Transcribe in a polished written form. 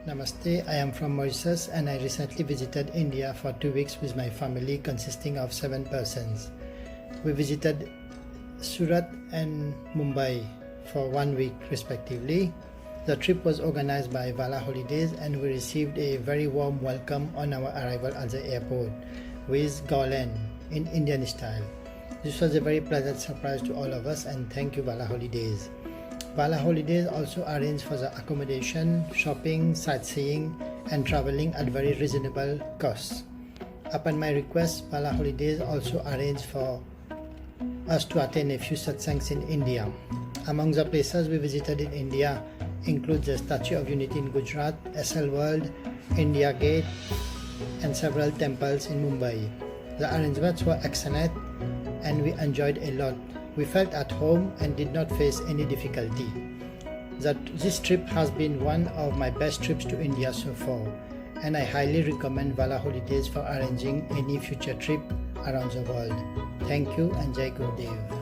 Namaste, I am from Mauritius and I recently visited India for 2 weeks with my family consisting of 7 persons. We visited Surat and Mumbai for 1 week respectively. The trip was organized by VALA Holidays and we received a very warm welcome on our arrival at the airport with garland in Indian style. This was a very pleasant surprise to all of us and thank you VALA Holidays. VALA Holidays also arranged for the accommodation, shopping, sightseeing and traveling at very reasonable costs. Upon my request, VALA Holidays also arranged for us to attend a few satsangs in India. Among the places we visited in India include the Statue of Unity in Gujarat, SL World, India Gate and several temples in Mumbai. The arrangements were excellent and we enjoyed a lot. We felt at home and did not face any difficulty. This trip has been one of my best trips to India so far, and I highly recommend VALA Holidays for arranging any future trip around the world. Thank you and Jai Gurudev.